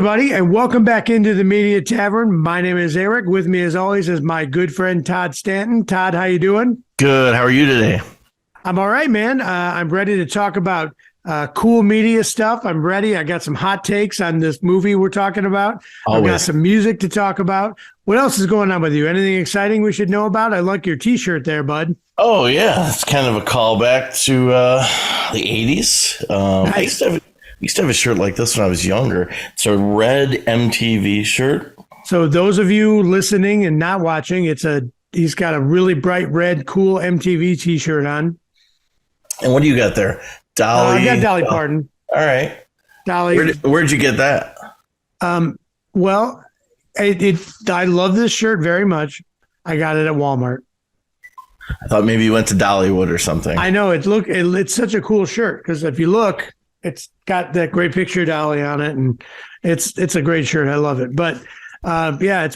everybody, and welcome back into the Media Tavern. My name is Eric. With me, as always, is my good friend Todd Stanton. Todd, how you doing? Good. How are you today? I'm all right, man. I'm ready to talk about cool media stuff. I'm ready. I got some hot takes on this movie we're talking about. I've got some music to talk about. What else is going on with you? Anything exciting we should know about? I like your T-shirt there, bud. Oh, yeah. It's kind of a callback to the 80s. Nice. I used to have a shirt like this when I was younger. It's a red MTV shirt. So those of you listening and not watching, he's got a really bright red, cool MTV T-shirt on. And what do you got there? Dolly? I got Dolly Parton. All right. Dolly. Where'd you get that? Well, I love this shirt very much. I got it at Walmart. I thought maybe you went to Dollywood or something. I know it's such a cool shirt because if you look, it's got that great picture of Dolly on it, and it's a great shirt. I love it. But yeah,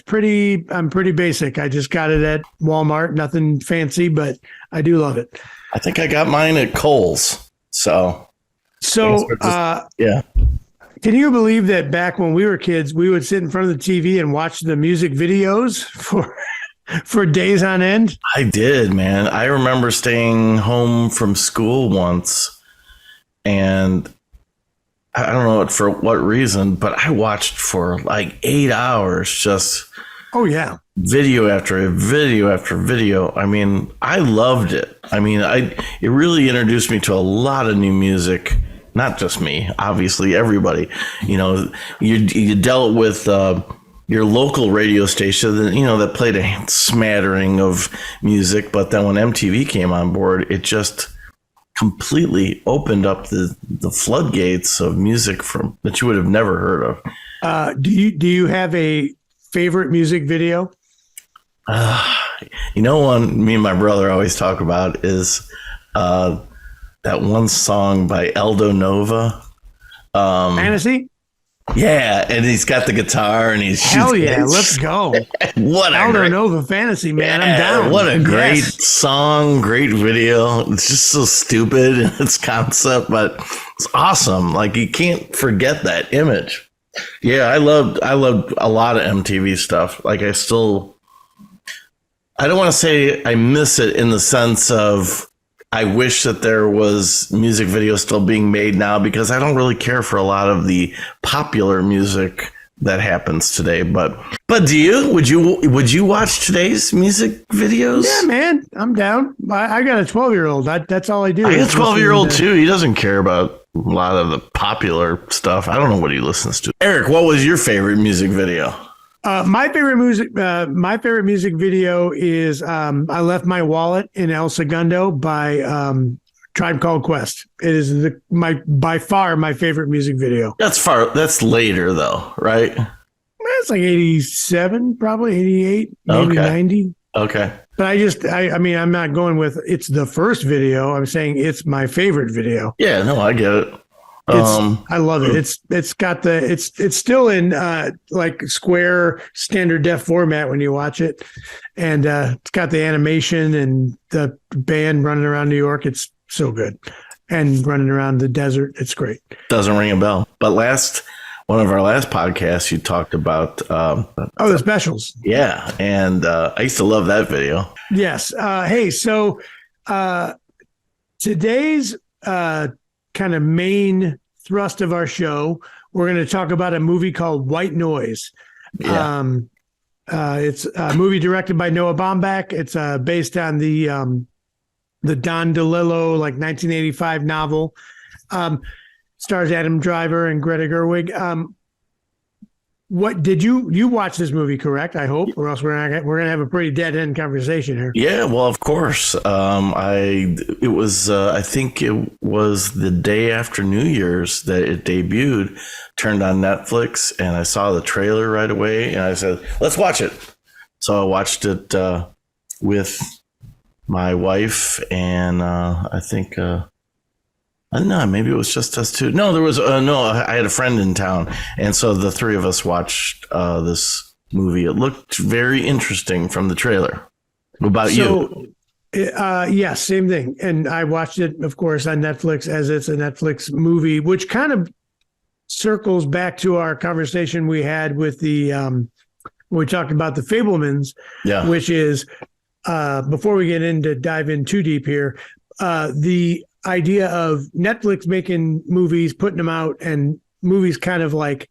I'm pretty basic. I just got it at Walmart. Nothing fancy, but I do love it. I think I got mine at Kohl's. So yeah. Can you believe that back when we were kids, we would sit in front of the TV and watch the music videos for days on end? I did, man. I remember staying home from school once, and I don't know for what reason, but I watched for like 8 hours just video after video after video. I mean, I loved it. I mean, it really introduced me to a lot of new music. Not just me, obviously everybody. You know, you dealt with your local radio station, that played a smattering of music. But then when MTV came on board, it just completely opened up the floodgates of music that you would have never heard of. Do you have a favorite music video? One me and my brother always talk about is that one song by Aldo Nova. Fantasy? Yeah, and he's got the guitar and he's hell yeah, let's go. Aldo Nova Fantasy, man. I'm down. What a great song, great video. It's just so stupid in its concept, but it's awesome. Like, you can't forget that image. Yeah, I loved a lot of MTV stuff. Like, I don't want to say I miss it in the sense of I wish that there was music videos still being made now, because I don't really care for a lot of the popular music that happens today. But do you? Would you watch today's music videos? Yeah, man, I'm down. I got a 12-year-old. That's all I do. I got a 12-year-old too. He doesn't care about a lot of the popular stuff. I don't know what he listens to. Eric, what was your favorite music video? My favorite music video is "I Left My Wallet in El Segundo" by Tribe Called Quest. It is by far my favorite music video. That's later though, right? It's like 87, probably 88, maybe 90. Okay. But I mean, I'm not going with it's the first video. I'm saying it's my favorite video. Yeah, no, I get it. I love it. It's still in like square standard def format when you watch it, and it's got the animation and the band running around New York. It's so good, and running around the desert. It's great. Doesn't ring a bell. But one of our last podcasts, you talked about the specials. Yeah, and I used to love that video. Yes. Hey, so today's kind of main thrust of our show, we're going to talk about a movie called White Noise. Yeah. It's a movie directed by Noah Baumbach. It's based on the Don DeLillo, like 1985 novel. Stars Adam Driver and Greta Gerwig. What did you watch this movie? Correct, I hope, or else we're gonna have a pretty dead end conversation here. Yeah, well, of course. I think it was the day after New Year's that it debuted. Turned on Netflix and I saw the trailer right away, and I said, "Let's watch it." So I watched it with my wife, and I think. I don't know, maybe it was just us two. No, there was I had a friend in town, and so the three of us watched this movie. It looked very interesting from the trailer. What about you? Yeah, same thing. And I watched it, of course, on Netflix, as it's a Netflix movie, which kind of circles back to our conversation we had with the when we talked about the Fablemans, which is before we get into dive in too deep here, the idea of Netflix making movies, putting them out, and movies kind of like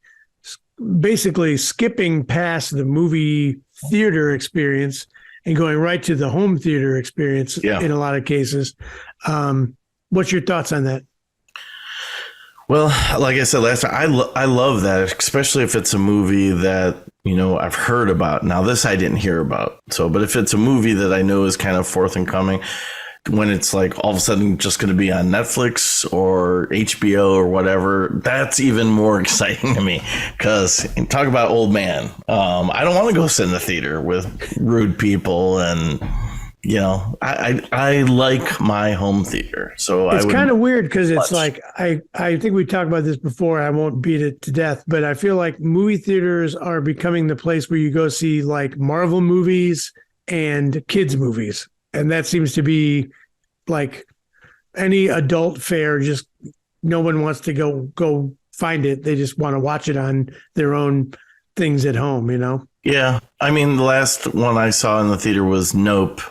basically skipping past the movie theater experience and going right to the home theater experience in a lot of cases. What's your thoughts on that? Well, like I said last time, I love that, especially if it's a movie that, you know, I've heard about. Now, this I didn't hear about. So, but if it's a movie that I know is kind of forth and coming, when it's like all of a sudden just going to be on Netflix or HBO or whatever, that's even more exciting to me, because talk about old man. I don't want to go sit in the theater with rude people, and you know, I like my home theater. So it's kind of weird because it's like I think we talked about this before. I won't beat it to death, but I feel like movie theaters are becoming the place where you go see like Marvel movies and kids movies. And that seems to be like any adult fare. Just no one wants to go find it. They just want to watch it on their own things at home, you know? Yeah. I mean, the last one I saw in the theater was Nope,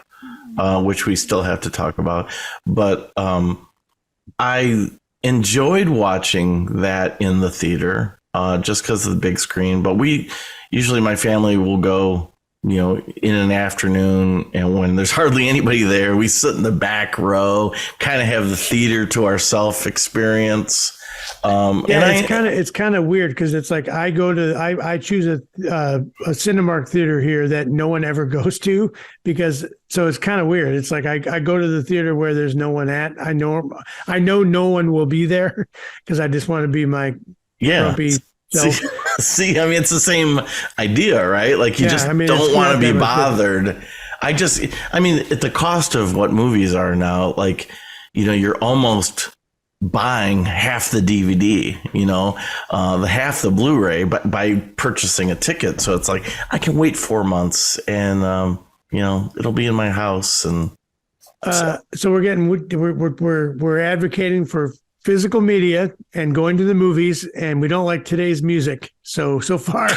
which we still have to talk about. But I enjoyed watching that in the theater just because of the big screen. But usually my family will go, you know, in an afternoon, and when there's hardly anybody there, we sit in the back row, kind of have the theater to ourselves experience. And it's kind of weird because it's like I choose a Cinemark theater here that no one ever goes to, so it's kind of weird. It's like I go to the theater where there's no one at. I know no one will be there because I just want to be my grumpy. See, I mean, it's the same idea, right? Like you don't want to be bothered. I mean, at the cost of what movies are now, like, you know, you're almost buying half the DVD, you know, half the Blu-ray, but by purchasing a ticket. So it's like, I can wait 4 months and, you know, it'll be in my house. And so we're advocating for physical media and going to the movies, and we don't like today's music. So far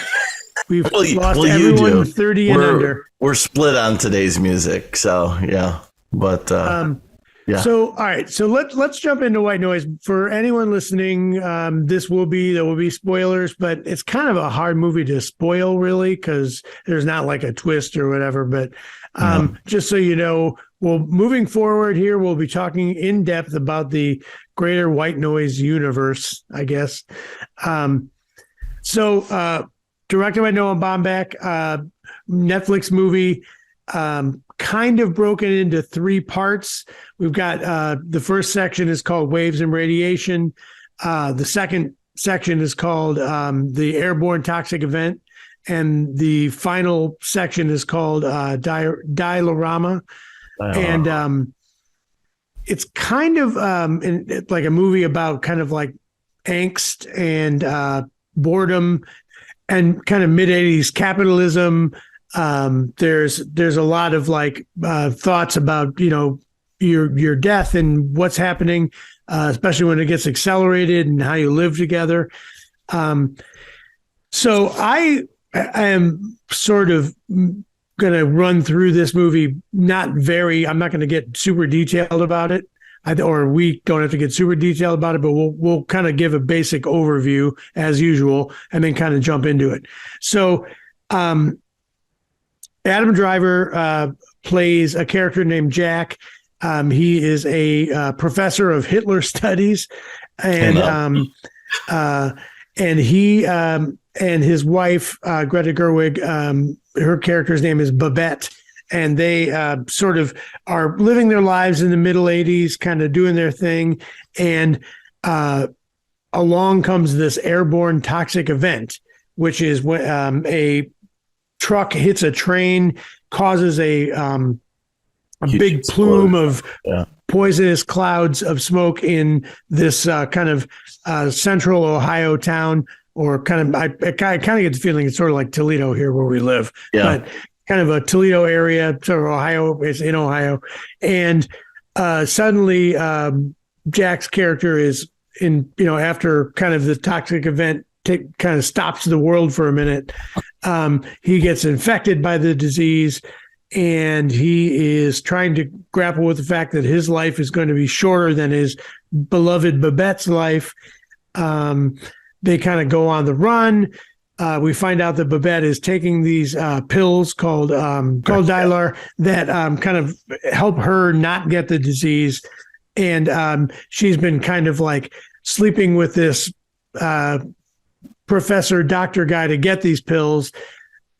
we've lost everyone 30 and under. We're split on today's music. So yeah, but yeah. So all right, so let's jump into White Noise. For anyone listening, there will be spoilers, but it's kind of a hard movie to spoil, really, because there's not like a twist or whatever. But just so you know, moving forward here, we'll be talking in depth about the greater White Noise universe, I guess. So directed by Noah Baumbach, Netflix movie, kind of broken into 3 parts. We've got the first section is called Waves and Radiation. The second section is called the Airborne Toxic Event. And the final section is called Diorama. And it's kind of like a movie about kind of like angst and boredom and kind of mid-'80s capitalism. There's a lot of like thoughts about, you know, your death and what's happening, especially when it gets accelerated, and how you live together. So I am sort of going to run through this movie. I'm not going to get super detailed about it, or we don't have to get super detailed about it, but we'll kind of give a basic overview as usual, and then kind of jump into it. So, Adam Driver plays a character named Jack. He is a professor of Hitler studies, and he and his wife Greta Gerwig, her character's name is Babette, and they sort of are living their lives in the middle 80s, kind of doing their thing, and along comes this airborne toxic event, which is when a truck hits a train, causes a big plume of poisonous clouds of smoke in this kind of central Ohio town, or kind of, I kind of get the feeling it's sort of like Toledo here where we live, but kind of a Toledo area, sort of Ohio, it's in Ohio. And suddenly Jack's character is after kind of the toxic event kind of stops the world for a minute, he gets infected by the disease, and he is trying to grapple with the fact that his life is going to be shorter than his beloved Babette's life. They kind of go on the run. We find out that Babette is taking these pills called Dilar that kind of help her not get the disease. And she's been kind of like sleeping with this professor doctor guy to get these pills.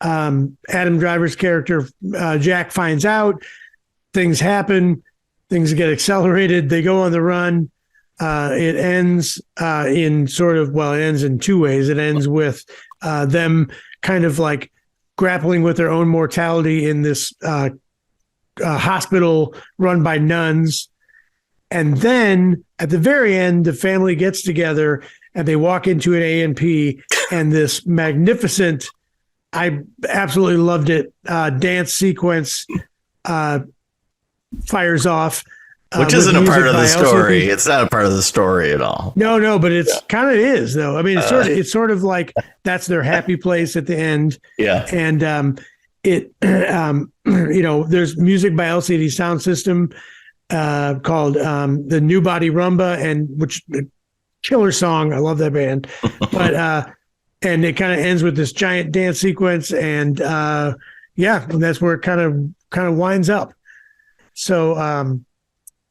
Adam Driver's character, Jack, finds out. Things happen. Things get accelerated. They go on the run. It ends it ends in two ways. It ends with them kind of like grappling with their own mortality in this hospital run by nuns. And then at the very end, the family gets together and they walk into an A&P, and this magnificent, I absolutely loved it, dance sequence fires off. Which isn't a part of the story. It's not a part of the story at all. No, but it's kind of is though. I mean, it's sort of like that's their happy place at the end. Yeah. And there's music by LCD Sound System called the New Body Rumba, and which killer song. I love that band. But and it kind of ends with this giant dance sequence, and and that's where it kind of winds up. So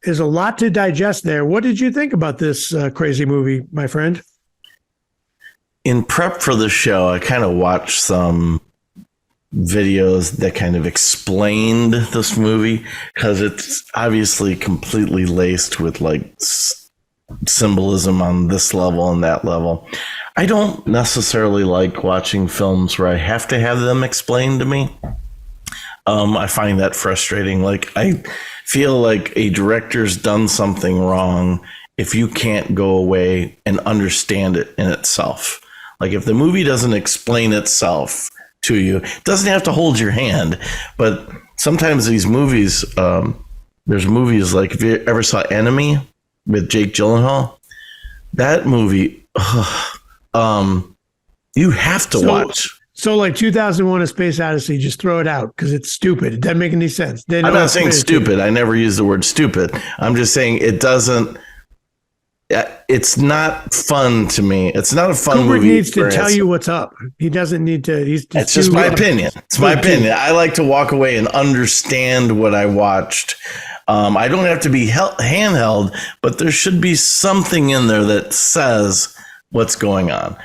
there's a lot to digest there. What did you think about this crazy movie, my friend? In prep for the show, I kind of watched some videos that kind of explained this movie, because it's obviously completely laced with like symbolism on this level and that level. I don't necessarily like watching films where I have to have them explained to me. I find that frustrating. Like, I feel like a director's done something wrong if you can't go away and understand it in itself. Like, if the movie doesn't explain itself to you, it doesn't have to hold your hand. But sometimes these movies, there's movies like, if you ever saw Enemy with Jake Gyllenhaal, that movie, you have to watch. So like 2001: A Space Odyssey, just throw it out because it's stupid. It doesn't make any sense. I'm not saying stupid. I never use the word stupid. I'm just saying it doesn't. It's not fun to me. It's not a fun Kubrick movie. Needs to tell you what's up. He doesn't need to. It's just my opinion. It's my opinion. I like to walk away and understand what I watched. I don't have to be handheld, but there should be something in there that says what's going on.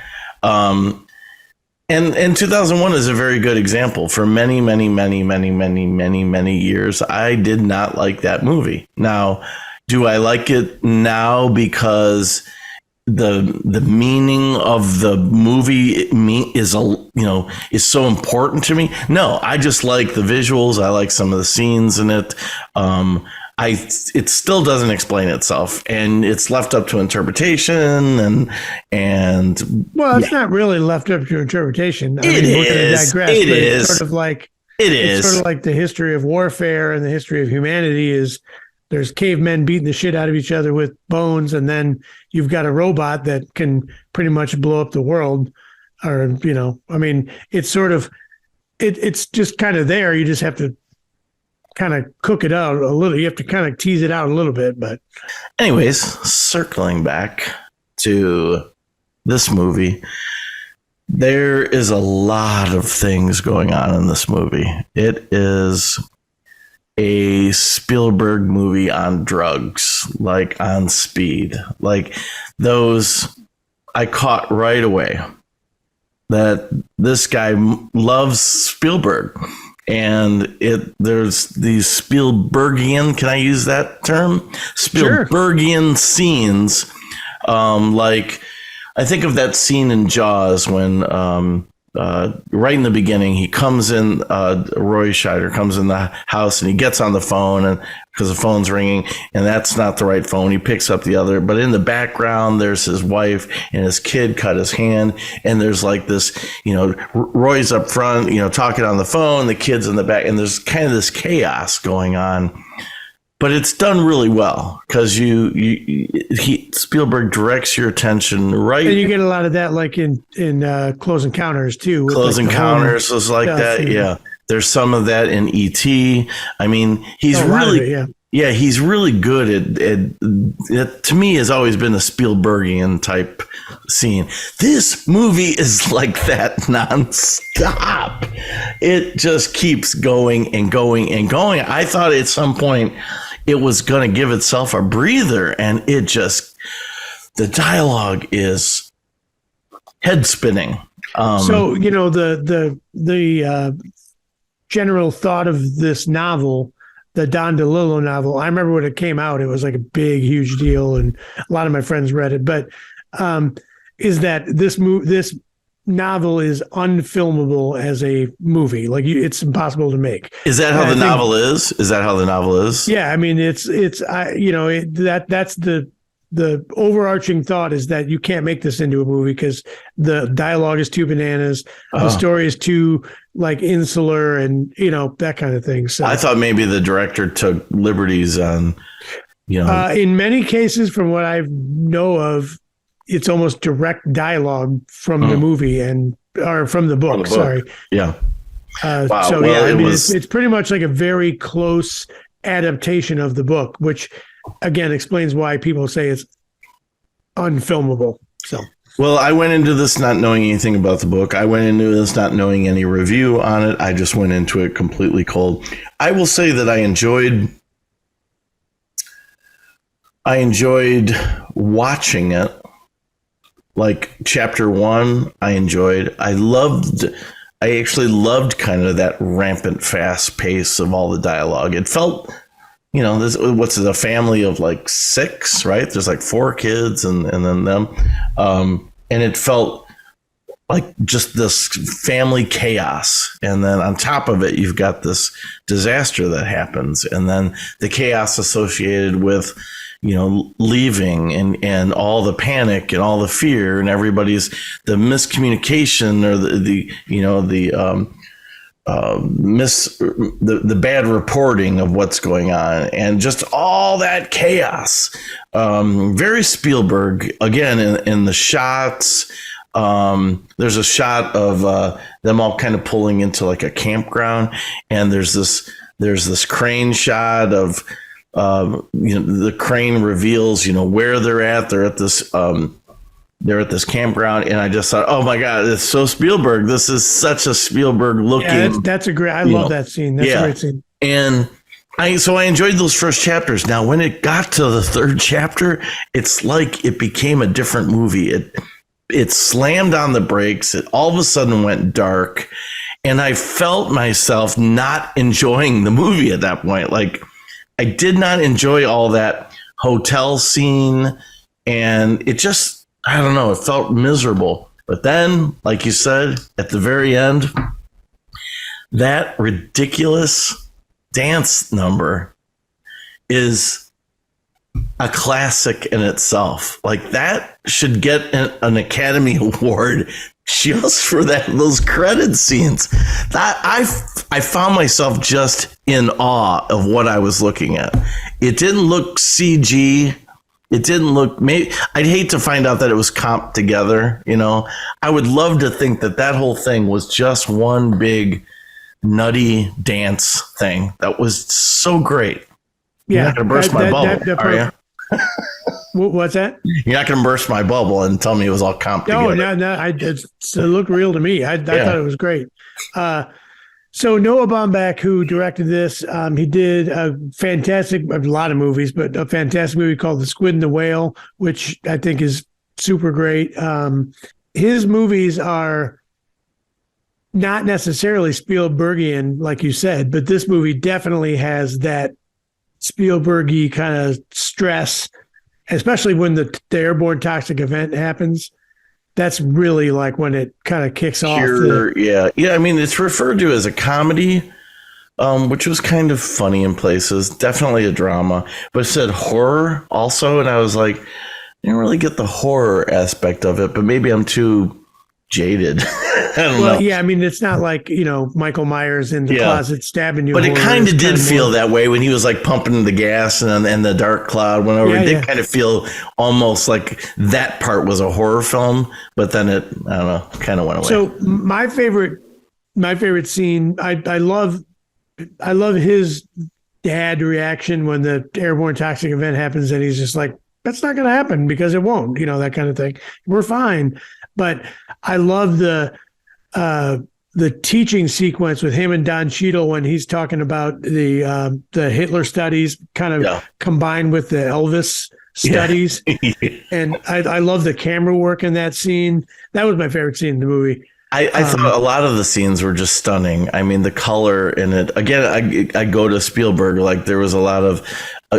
And 2001 is a very good example. For many years, I did not like that movie. Now, do I like it now because the meaning of the movie is so important to me? No, I just like the visuals. I like some of the scenes in it. It still doesn't explain itself, and it's left up to interpretation. And well, it's not really left up to interpretation. It is sort of like the history of warfare and the history of humanity is. There's cavemen beating the shit out of each other with bones, and then you've got a robot that can pretty much blow up the world. Or, it's sort of, it's just kind of there. You just have to kind of cook it out a little. You have to kind of tease it out a little bit. But anyways, circling back to this movie, there is a lot of things going on in this movie. It is a Spielberg movie on drugs, like on speed. Like those, I caught right away that this guy loves Spielberg. And there's these Spielbergian, can I use that term? Spielbergian scenes. Like, I think of that scene in Jaws when right in the beginning, he comes in, Roy Scheider comes in the house and he gets on the phone, and because the phone's ringing, and that's not the right phone. He picks up the other, but in the background, there's his wife and his kid cut his hand. And there's like this, Roy's up front, talking on the phone, the kid's in the back, and there's kind of this chaos going on. but it's done really well because Spielberg directs your attention right. And you get a lot of that, like in Close Encounters too. With Close like Encounters was like that. Yeah. There's some of that in E.T. I mean, he's really, he's really good at to me has always been a Spielbergian type scene. This movie is like that nonstop. It just keeps going and going and going. I thought at some point it was going to give itself a breather, and it just, the dialogue is head spinning. So, you know, the general thought of this novel, the Don DeLillo novel, I remember when it came out, it was like a big, huge deal, and a lot of my friends read it. But is that this novel is unfilmable as a movie? Like, it's impossible to make. Is that how the novel is? Is that how the novel is? Yeah, I mean, that's the overarching thought is that you can't make this into a movie because the dialogue is too bananas. The story is too like insular and, you know, that kind of thing. So I thought maybe the director took liberties on, you know, in many cases, from what I know of, it's almost direct dialogue from the movie or from the book. Sorry. Yeah. Wow. So well, yeah, I mean, it's pretty much like a very close adaptation of the book, which again explains why people say it's unfilmable. So, well, I went into this not knowing anything about the book. I went into this not knowing any review on it. I just went into it completely cold. I will say that I enjoyed watching it. Like chapter 1, I actually loved kind of that rampant fast pace of all the dialogue. It felt, you know, what's it, a family of like 6, right? There's like 4 kids and then them. And it felt like just this family chaos. And then on top of it, you've got this disaster that happens. And then the chaos associated with, you know, leaving and all the panic and all the fear and the miscommunication or the bad reporting of what's going on and just all that chaos. Very Spielberg again in the shots. There's a shot of them all kind of pulling into like a campground, and there's this crane shot of the crane reveals, you know, where they're at. They're at this campground, and I just thought, oh my God, it's so Spielberg. This is such a Spielberg looking. Yeah, that's a great. I love that scene. That's a great scene. And I enjoyed those first chapters. Now, when it got to the 3rd chapter, it's like it became a different movie. It slammed on the brakes. It all of a sudden went dark, and I felt myself not enjoying the movie at that point. Like, I did not enjoy all that hotel scene, and it just, I don't know, it felt miserable. But then, like you said, at the very end, that ridiculous dance number is a classic in itself. Like, that should get an Academy Award just for those credit scenes. That I found myself just in awe of what I was looking at. It didn't look CG. It didn't look, I'd hate to find out that it was comped together. You know, I would love to think that whole thing was just one big nutty dance thing. That was so great. Yeah. You're not going to burst my bubble, are you? What's that? You're not going to burst my bubble and tell me it was all comped together. No. It looked real to me. I thought it was great. So Noah Baumbach, who directed this, he did a lot of movies, but a fantastic movie called The Squid and the Whale, which I think is super great. His movies are not necessarily Spielbergian, like you said, but this movie definitely has that Spielberg-y kind of stress, especially when the airborne toxic event happens. That's really like when it kind of kicks off. Yeah. I mean, it's referred to as a comedy, which was kind of funny in places. Definitely a drama, but it said horror also, and I was like, I didn't really get the horror aspect of it. But maybe I'm too jaded. I don't know. Yeah, I mean, it's not like, Michael Myers in the closet stabbing you. But it kind of did feel more that way when he was like pumping the gas and the dark cloud went over. It did kind of feel almost like that part was a horror film, but then it, I don't know, kind of went away. So my favorite scene, I love his dad reaction when the airborne toxic event happens, and he's just like, that's not going to happen because it won't, that kind of thing. We're fine. But I love the teaching sequence with him and Don Cheadle when he's talking about the Hitler studies kind of combined with the Elvis studies. Yeah. And I love the camera work in that scene. That was my favorite scene in the movie. I thought a lot of the scenes were just stunning. I mean, the color in it. Again, I go to Spielberg. Like there was a lot of,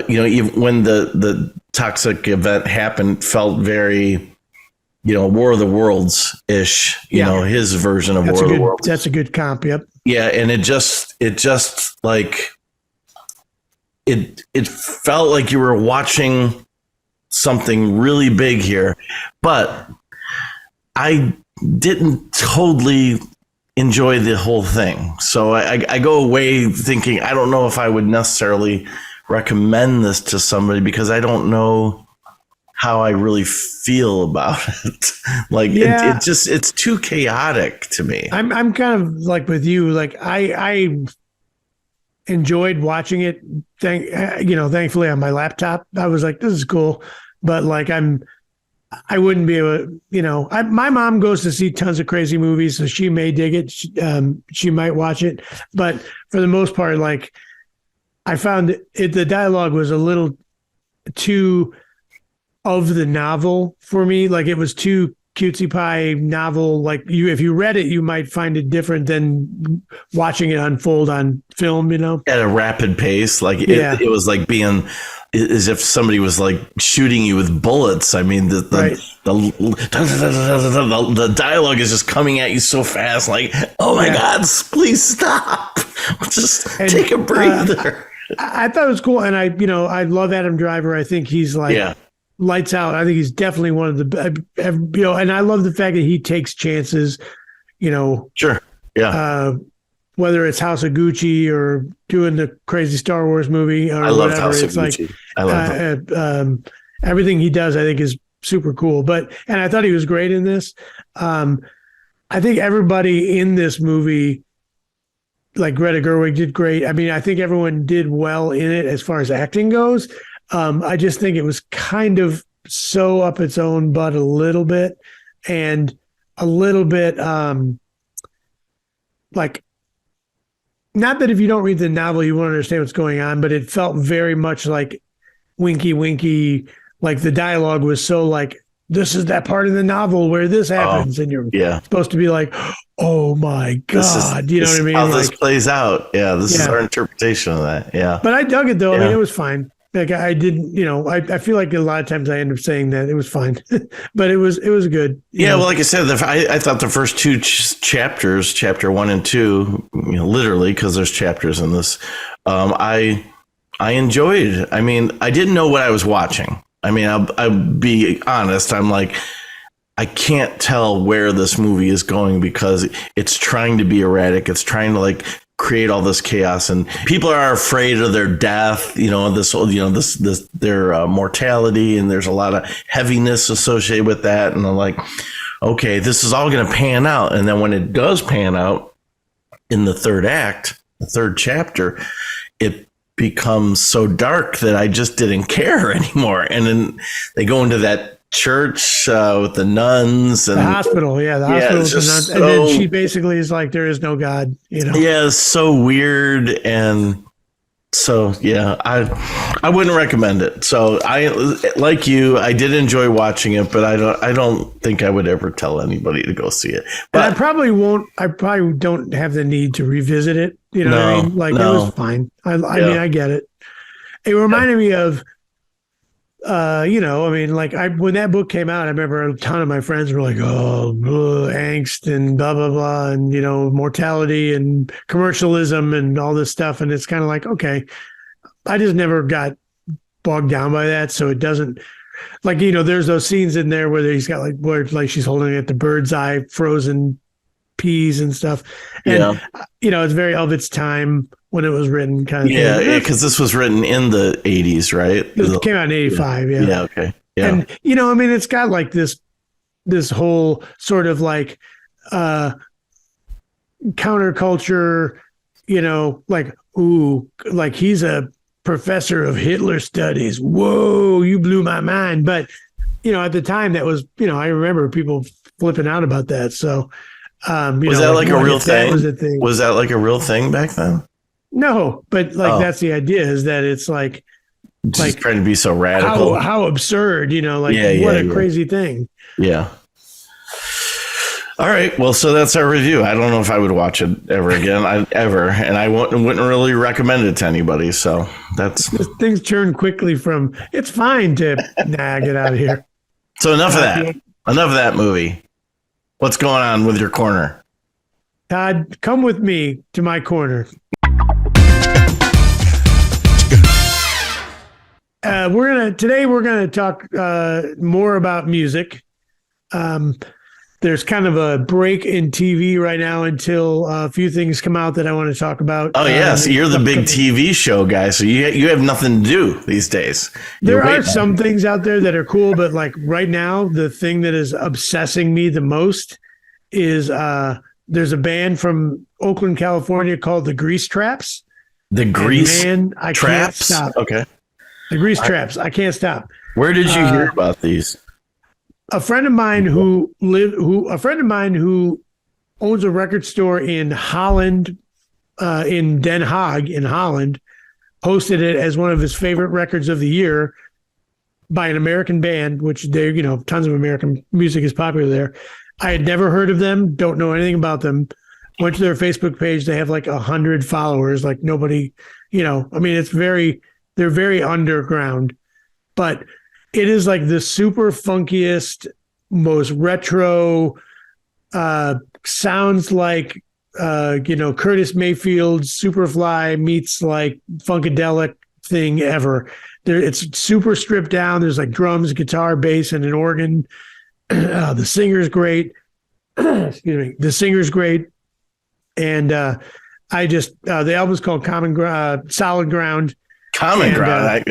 even when the toxic event happened, felt very, War of the Worlds ish. You know, his version of War of the Worlds. That's a good comp. Yep. Yeah, and it just like it felt like you were watching something really big here, but I didn't totally enjoy the whole thing. So I go away thinking, I don't know if I would necessarily recommend this to somebody because I don't know how I really feel about it. Like it's too chaotic to me. I'm kind of like with you. Like I enjoyed watching it. Thankfully on my laptop, I was like, this is cool. But like I wouldn't be able to, my mom goes to see tons of crazy movies, so she may dig it. She might watch it. But for the most part, like I found the dialogue was a little too of the novel for me. Like it was too cutesy pie novel. Like if you read it, you might find it different than watching it unfold on film, At a rapid pace. Like it was like being as if somebody was like shooting you with bullets. I mean, the dialogue is just coming at you so fast. Like, oh my God, please stop. Just take a breather. I thought it was cool. And I love Adam Driver. I think he's like lights out. I think he's definitely one of the, and I love the fact that he takes chances, Sure. Yeah. Whether it's House of Gucci or doing the crazy Star Wars movie or I love whatever, House of it's like Gucci. I love everything he does, I think is super cool. And I thought he was great in this. I think everybody in this movie, like Greta Gerwig, did great. I mean, I think everyone did well in it as far as acting goes. I just think it was kind of so up its own butt a little bit, and a little bit like, not that if you don't read the novel you won't understand what's going on, but it felt very much like winky winky. Like the dialogue was so like, this is that part of the novel where this happens, and you're supposed to be like, oh my God, you know what I mean? How this plays out. Yeah, this is our interpretation of that. Yeah. But I dug it though. I mean, it was fine. Like I didn't, I feel like a lot of times I end up saying that it was fine, but it was good. Well, like I said, I thought the first two chapters, chapter 1 and 2, literally, because there's chapters in this, I enjoyed. I mean, I didn't know what I was watching. I mean, I'll be honest. I'm like, I can't tell where this movie is going because it's trying to be erratic. It's trying to like create all this chaos, and people are afraid of their death, their mortality, and there's a lot of heaviness associated with that. And I'm like, okay, this is all going to pan out. And then when it does pan out in the third act, the third chapter, it becomes so dark that I just didn't care anymore. And then they go into that church with the nuns and the hospital. The hospital with the nuns. And then she basically is like, there is no God, Yeah, it's so weird. And so, I wouldn't recommend it. So I, like you, I did enjoy watching it, but I don't think I would ever tell anybody to go see it. But and I probably don't have the need to revisit it. You know what I mean? Like it was fine. I mean, I get it. It reminded me of, when that book came out, I remember a ton of my friends were like, oh, angst and blah, blah, blah. And, mortality and commercialism and all this stuff. And it's kind of like, okay, I just never got bogged down by that. So it doesn't like, there's those scenes in there where he's got like where like she's holding at the bird's eye frozen peas and stuff. And, it's very of its time when it was written kind of yeah, thing. because this was written in the 80s, right? It came out in 85. Yeah. Yeah. Okay. Yeah. And, it's got like this whole sort of like counterculture, like, ooh, like he's a professor of Hitler studies. Whoa, you blew my mind. But, at the time that was, I remember people flipping out about that. So, was that like a real thing? Was that like a real thing back then? No, but like that's the idea, is that it's like just trying to be so radical. How absurd, what a crazy thing. Yeah. All right. Well, so that's our review. I don't know if I would watch it ever again. And I wouldn't really recommend it to anybody. So that's things turn quickly from it's fine to get out of here. So enough of that. Enough of that movie. What's going on with your corner? Todd, come with me to my corner. Today we're gonna talk more about music. There's kind of a break in TV right now until a few things come out that I want to talk about. Oh yes, you're the big TV show guy, so you have nothing to do these days. There are some things out there that are cool, but like right now, the thing that is obsessing me the most is there's a band from Oakland, California called the Grease Traps. The Grease I Traps? Can't stop. Okay. The Grease Traps. I can't stop. Where did you hear about these? A friend of mine who owns a record store in Holland, in Den Haag in Holland, posted it as one of his favorite records of the year by an American band, which tons of American music is popular there. I had never heard of them, don't know anything about them. Went to their Facebook page. They have like 100 followers. Like nobody, they're very underground, but it is like the super funkiest, most retro, sounds like, Curtis Mayfield's Superfly meets like Funkadelic thing ever. It's super stripped down. There's like drums, guitar, bass, and an organ. The singer's great. Excuse me. The singer's great. And the album's called Solid Ground. Common Ground.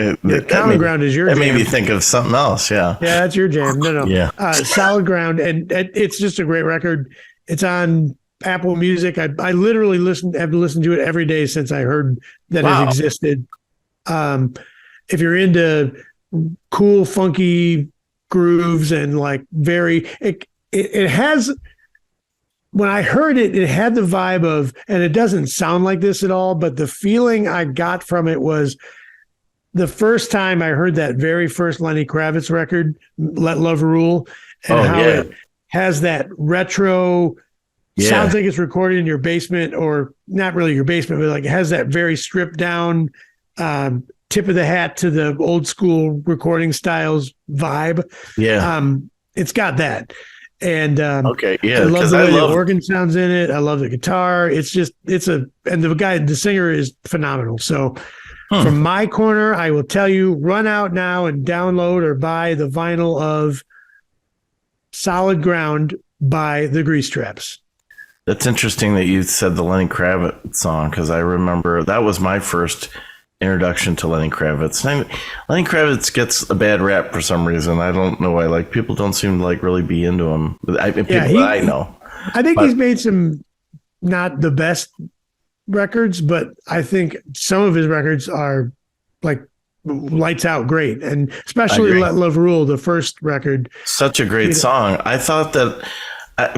Common Ground is your jam. That made me think of something else. Yeah. Yeah, that's your jam. No. Yeah. Solid Ground. And it's just a great record. It's on Apple Music. I literally have listened to it every day since I heard that it existed. If you're into cool, funky grooves and like it has, when I heard it, it had the vibe of, and it doesn't sound like this at all, but the feeling I got from it was the first time I heard that very first Lenny Kravitz record, Let Love Rule, and it has that retro, sounds like it's recorded in your basement, or not really your basement, but like it has that very stripped down, tip of the hat to the old school recording styles vibe. Yeah. It's got that. And I love the way the organ sounds in it. I love the guitar. And the singer is phenomenal. So from my corner, I will tell you, run out now and download or buy the vinyl of Solid Ground by the Grease Traps. That's interesting that you said the Lenny Kravitz song, because I remember that was my first introduction to Lenny Kravitz. Lenny Kravitz gets a bad rap for some reason. I don't know why. Like, people don't seem to like really be into him. I know. I think he's made some not the best records, but I think some of his records are like lights out great, and especially Let Love Rule, the first record. Such a great song. I thought that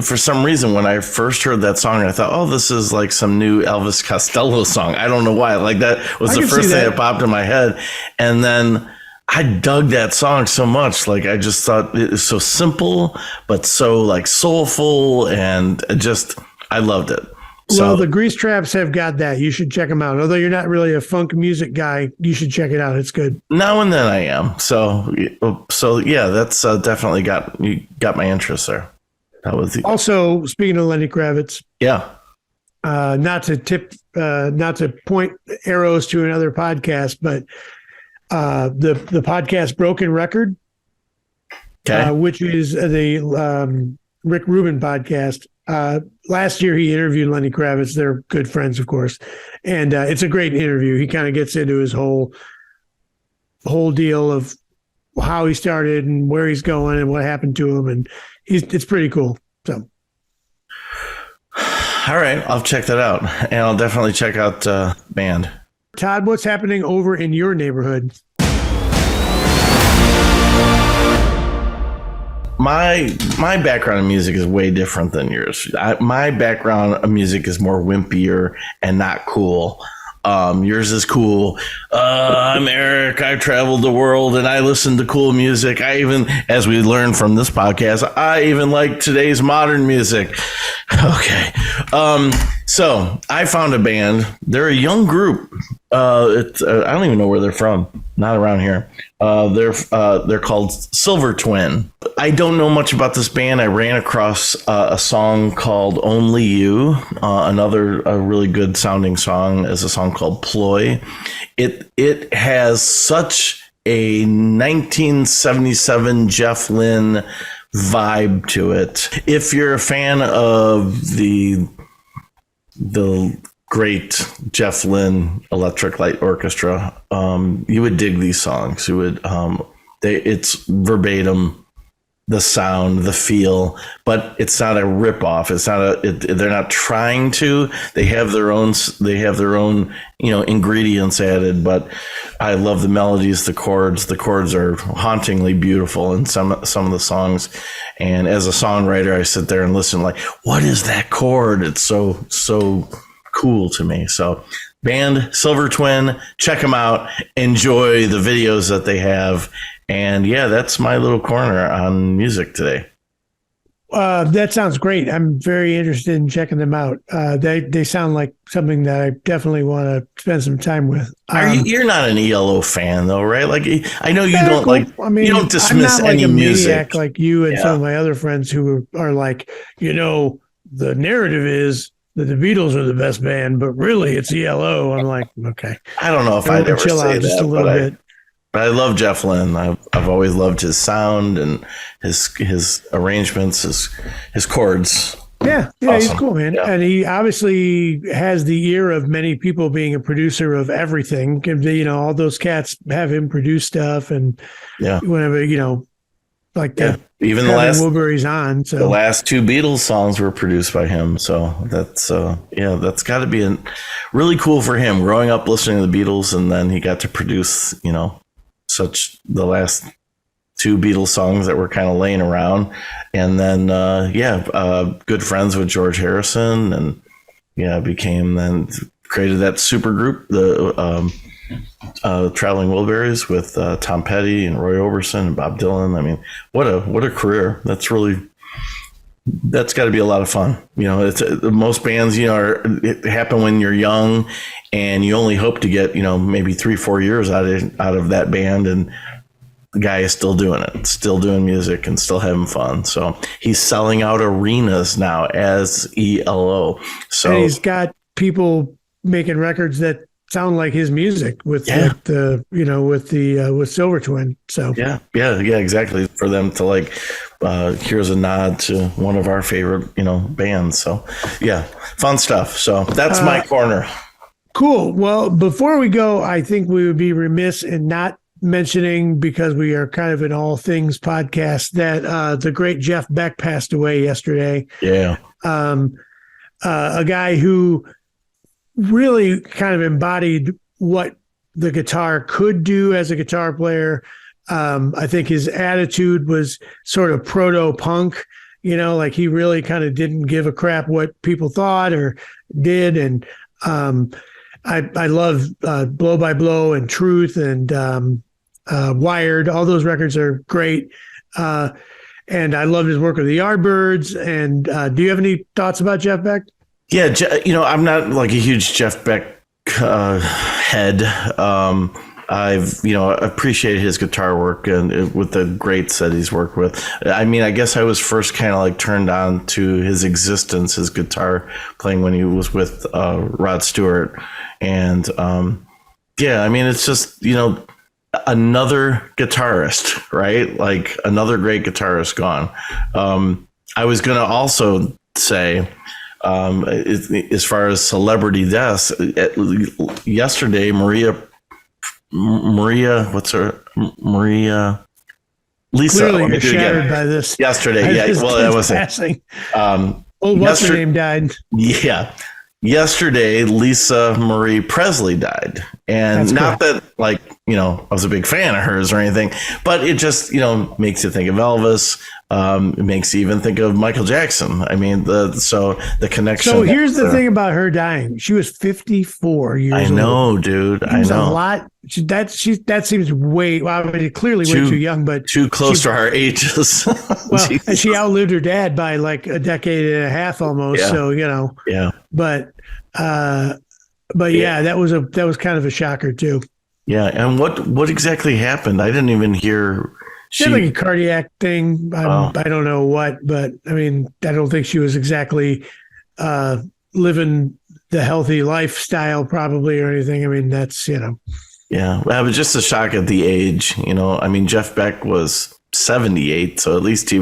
for some reason, when I first heard that song, I thought, oh, this is like some new Elvis Costello song. I don't know why. Like, that was the first thing that popped in my head. And then I dug that song so much. Like, I just thought it was so simple, but so like soulful, and I loved it. Well, the Grease Traps have got that. You should check them out. Although you're not really a funk music guy, you should check it out. It's good. Now and then I am. So yeah, that's definitely got my interest there. That was also, speaking of Lenny Kravitz. Yeah. Not to point arrows to another podcast, but the podcast Broken Record Okay. which is the Rick Rubin podcast. Last year, he interviewed Lenny Kravitz. They're good friends, of course, and it's a great interview. He kind of gets into his whole deal of how he started and where he's going and what happened to him, and it's pretty cool. So, all right, I'll check that out, and I'll definitely check out Band. Todd, what's happening over in your neighborhood? My background in music is way different than yours. My background in music is more wimpier and not cool. Yours is cool. I'm Eric. I traveled the world and I listen to cool music. I even, as we learned from this podcast, I even like today's modern music. Okay. So I found a band. They're a young group. I don't even know where they're from. Not around here. They're called Silver Twin. I don't know much about this band. I ran across a song called Only You. Another really good sounding song is a song called Ploy. It has such a 1977 Jeff Lynne vibe to it. If you're a fan of the great Jeff Lynne Electric Light Orchestra, you would dig these songs. You would. It's verbatim, the sound, the feel, but it's not a ripoff. It's not they're not trying to. They have their own. Ingredients added. But I love the melodies, the chords. The chords are hauntingly beautiful in some of the songs. And as a songwriter, I sit there and listen. Like, what is that chord? It's so cool to me. So, band Silver Twin, check them out. Enjoy the videos that they have. And yeah, that's my little corner on music today. That sounds great. I'm very interested in checking them out. They sound like something that I definitely want to spend some time with. You're not an ELO fan though, right? Like, I know you don't cool. like. I mean, you don't dismiss I'm not any like a music maniac like you and some of my other friends who are like, the narrative is that the Beatles are the best band, but really it's ELO. I'm like, okay. I don't know if I'd ever chill say out just that, a little bit. But I love Jeff Lynne. I've always loved his sound and his arrangements, his chords. Yeah, Awesome. He's cool, man. Yeah. And he obviously has the ear of many people being a producer of everything. All those cats have him produce stuff, and whenever even the last Woodbury's on. So the last two Beatles songs were produced by him. So that's got to be really cool for him. Growing up listening to the Beatles, and then he got to produce the last two Beatles songs that were kind of laying around, and then good friends with George Harrison, and created that super group, the Traveling Wilburys, with Tom Petty and Roy Orbison and Bob Dylan. I mean, what a career! That's got to be a lot of fun. It's most bands, it happen when you're young, and you only hope to get maybe 3-4 years out of that band, and the guy is still doing it, still doing music, and still having fun. So he's selling out arenas now as ELO. So and he's got people making records that sound like his music with with Silver Twin. So yeah, exactly. For them to here's a nod to one of our favorite bands. So yeah, fun stuff. So that's my corner. Cool. Well, before we go, I think we would be remiss in not mentioning, because we are kind of an all things podcast, that the great Jeff Beck passed away yesterday. Yeah. A guy who really kind of embodied what the guitar could do as a guitar player. I think his attitude was sort of proto-punk, he really kind of didn't give a crap what people thought or did. And I love Blow by Blow and Truth and Wired. All those records are great. And I loved his work with the Yardbirds. And do you have any thoughts about Jeff Beck? Yeah, I'm not like a huge Jeff Beck head. I've appreciated his guitar work and with the greats that he's worked with. I mean, I guess I was first kind of turned on to his existence, his guitar playing, when he was with Rod Stewart, and I mean, it's just another guitarist, right? Like another great guitarist gone. I was going to also say, as far as celebrity deaths, yesterday, Lisa. Clearly, you're shattered by this. Yesterday, yeah. Well, that was passing. What's her name died? Yeah. Yesterday, Lisa Marie Presley died. And That's not cool. that, like, I was a big fan of hers or anything, but it just, makes you think of Elvis. It makes you even think of Michael Jackson. I mean, the connection. So here's the thing about her dying. She was 54 years old. I know, dude. I know. A lot. That seems way, well, I mean, clearly way too young, but too close to our ages. Well, and she outlived her dad by like a decade and a half almost. Yeah. So, Yeah. But yeah, that was kind of a shocker too. Yeah. And what exactly happened? I didn't even hear. She had like a cardiac thing. I don't know what, but I mean, I don't think she was exactly living the healthy lifestyle probably or anything. I mean, that's, Yeah, well, it was just a shock at the age. I mean, Jeff Beck was 78, so at least he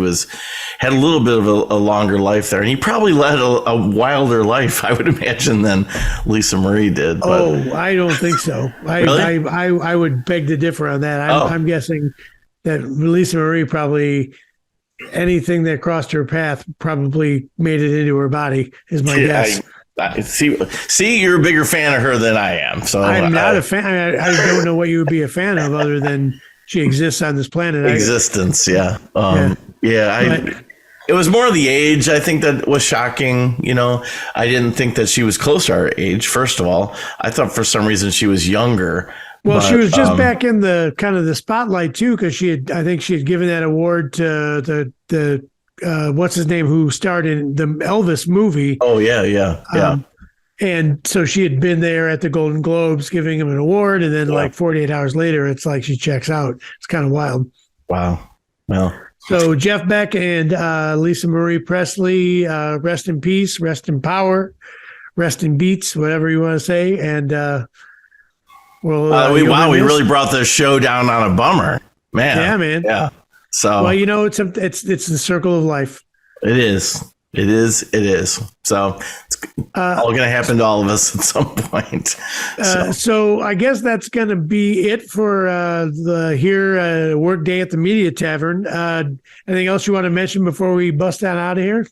had a little bit of a longer life there, and he probably led a wilder life, I would imagine, than Lisa Marie did. But, I don't think so. Really? I would beg to differ on that. I'm guessing that Lisa Marie probably anything that crossed her path probably made it into her body is my guess. See, you're a bigger fan of her than I am. So I'm not a fan. I don't know what you would be a fan of other than she exists on this planet. Existence, yeah. It was more the age, I think, that was shocking. I didn't think that she was close to our age, first of all. I thought for some reason she was younger. Well, she was just back in the kind of the spotlight too, because I think she had given that award to the what's his name, who starred in the Elvis movie. Oh yeah. And so she had been there at the Golden Globes giving him an award, and then like 48 hours later, it's like she checks out. It's kind of wild. Wow. Well. So Jeff Beck and Lisa Marie Presley, rest in peace, rest in power, rest in beats, whatever you want to say, and. We really brought the show down on a bummer, man. Yeah, man. Yeah. So it's the circle of life. It is. So it's all going to happen to all of us at some point. So I guess that's going to be it for the work day at the Media Tavern. Anything else you want to mention before we bust on out of here?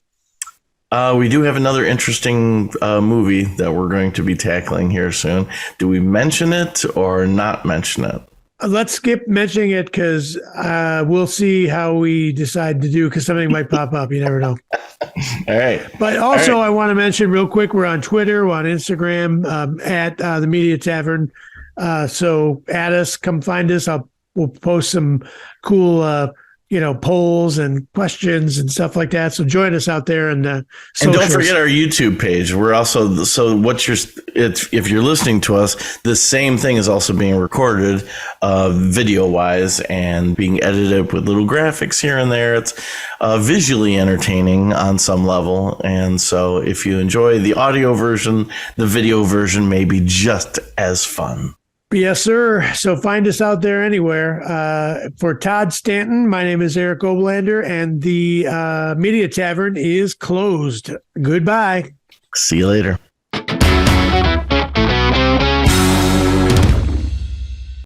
We do have another interesting movie that we're going to be tackling here soon. Do we mention it or not mention it? Let's skip mentioning it because we'll see how we decide to do, because something might pop up. You never know. All right. But also, I want to mention real quick, we're on Twitter, we're on Instagram, at the Media Tavern. So add us, come find us. We'll post some cool polls and questions and stuff like that. So join us out there and don't forget our YouTube page. We're also if you're listening to us, the same thing is also being recorded, video wise, and being edited with little graphics here and there. It's visually entertaining on some level, and so if you enjoy the audio version, the video version may be just as fun. Yes, sir. So find us out there anywhere. For Todd Stanton, my name is Eric Oblander, and the Media Tavern is closed. Goodbye. See you later.